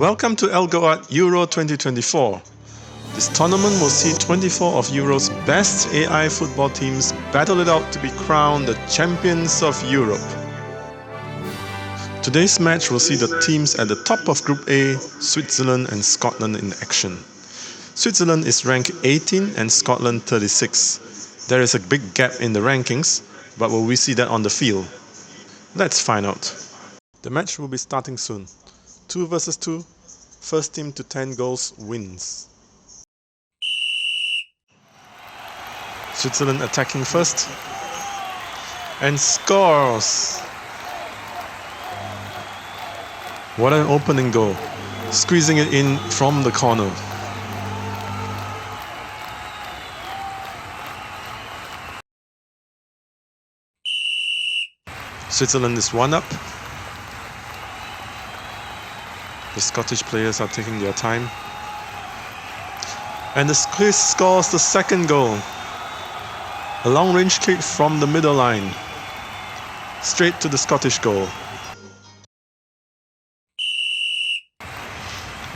Welcome to Elgoat Euro 2024. This tournament will see 24 of Euro's best AI football teams battle it out to be crowned the champions of Europe. Today's match will see the teams at the top of Group A, Switzerland and Scotland in action. Switzerland is ranked 18 and Scotland 36. There is a big gap in the rankings, but will we see that on the field? Let's find out. The match will be starting soon. 2 versus 2, first team to 10 goals wins. Switzerland attacking first and scores! What an opening goal, squeezing it in from the corner. Switzerland is 1 up. The Scottish players are taking their time. And the Swiss scores the second goal. A long-range kick from the middle line, straight to the Scottish goal.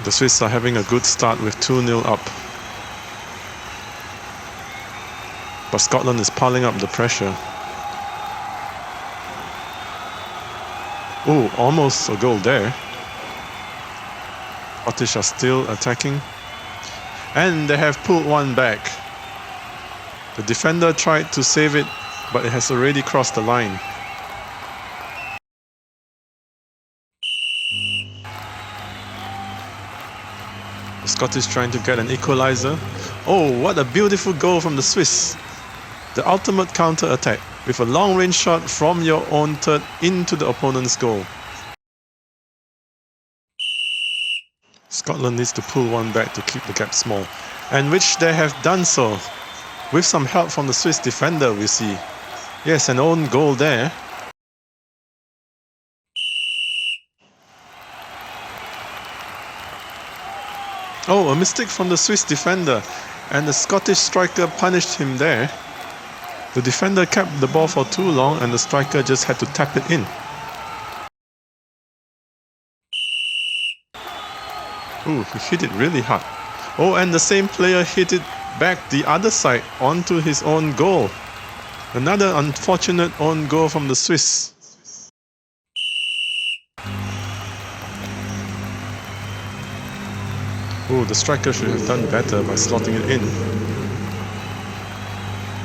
The Swiss are having a good start with 2-0 up. But Scotland is piling up the pressure. Oh, almost a goal there. Scottish are still attacking. And they have pulled one back. The defender tried to save it, but it has already crossed the line. The Scottish trying to get an equalizer. Oh, what a beautiful goal from the Swiss. The ultimate counter-attack with a long-range shot from your own third into the opponent's goal. Scotland needs to pull one back to keep the gap small, and which they have done so. With some help from the Swiss defender, we see. Yes, an own goal there. Oh, a mistake from the Swiss defender, and the Scottish striker punished him there. The defender kept the ball for too long and the striker just had to tap it in. Ooh, he hit it really hard. Oh, and the same player hit it back the other side onto his own goal. Another unfortunate own goal from the Swiss. Oh, the striker should have done better by slotting it in.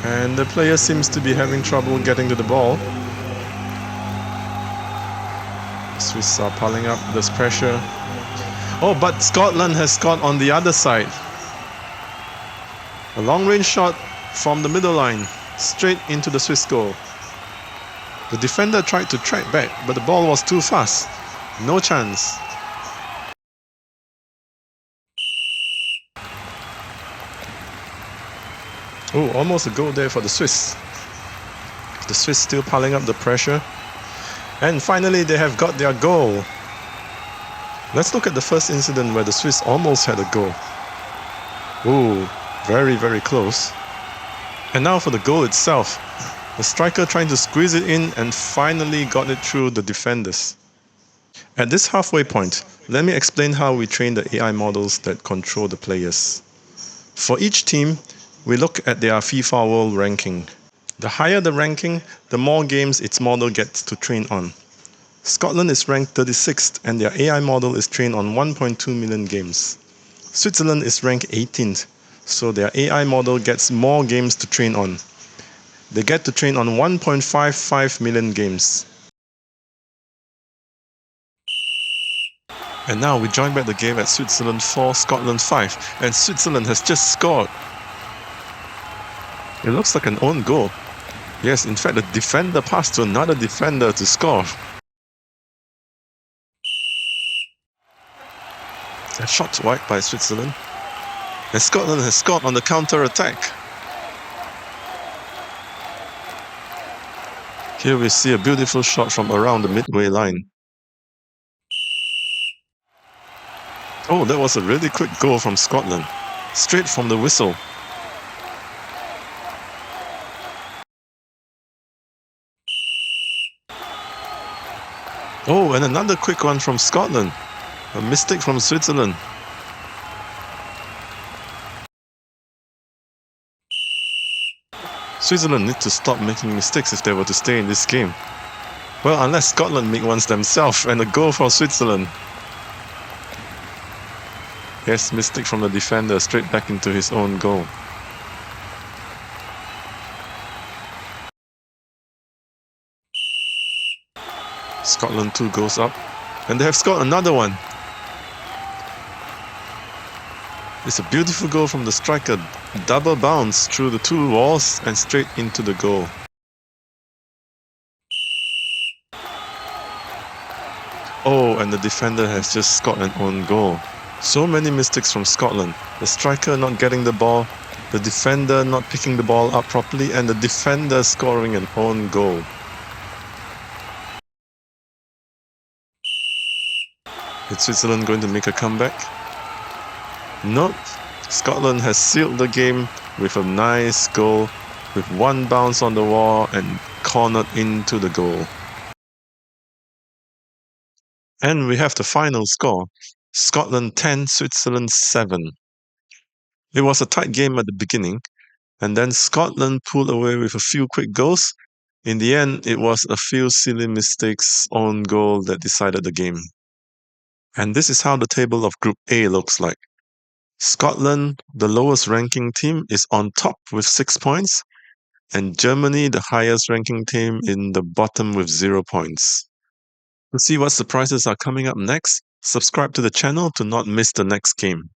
And the player seems to be having trouble getting to the ball. The Swiss are piling up this pressure. Oh, but Scotland has scored on the other side. A long-range shot from the middle line, straight into the Swiss goal. The defender tried to track back, but the ball was too fast. No chance. Oh, almost a goal there for the Swiss. The Swiss still piling up the pressure. And finally, they have got their goal. Let's look at the first incident where the Swiss almost had a goal. Oh, very, very close. And now for the goal itself. The striker trying to squeeze it in and finally got it through the defenders. At this halfway point, let me explain how we train the AI models that control the players. For each team, we look at their FIFA World Ranking. The higher the ranking, the more games its model gets to train on. Scotland is ranked 36th and their AI model is trained on 1.2 million games. Switzerland is ranked 18th, so their AI model gets more games to train on. They get to train on 1.55 million games. And now we join back the game at Switzerland 4, Scotland 5, and Switzerland has just scored. It looks like an own goal. Yes, in fact, the defender passed to another defender to score. A shot wide by Switzerland. And Scotland has scored on the counter-attack. Here we see a beautiful shot from around the midway line. Oh, that was a really quick goal from Scotland. Straight from the whistle. Oh, and another quick one from Scotland. A mistake from Switzerland. Switzerland need to stop making mistakes if they were to stay in this game. Well, unless Scotland make ones themselves, and a goal for Switzerland. Yes, mistake from the defender, straight back into his own goal. Scotland 2 goes up, and they have scored another one. It's a beautiful goal from the striker. Double bounce through the two walls and straight into the goal. Oh, and the defender has just scored an own goal. So many mistakes from Scotland. The striker not getting the ball, the defender not picking the ball up properly, and the defender scoring an own goal. Is Switzerland going to make a comeback? Nope. Scotland has sealed the game with a nice goal, with one bounce on the wall and cornered into the goal. And we have the final score. Scotland 10, Switzerland 7. It was a tight game at the beginning, and then Scotland pulled away with a few quick goals. In the end, it was a few silly mistakes on goal that decided the game. And this is how the table of Group A looks like. Scotland, the lowest ranking team, is on top with 6 points, and Germany, the highest ranking team, in the bottom with 0 points. To see what surprises are coming up next, subscribe to the channel to not miss the next game.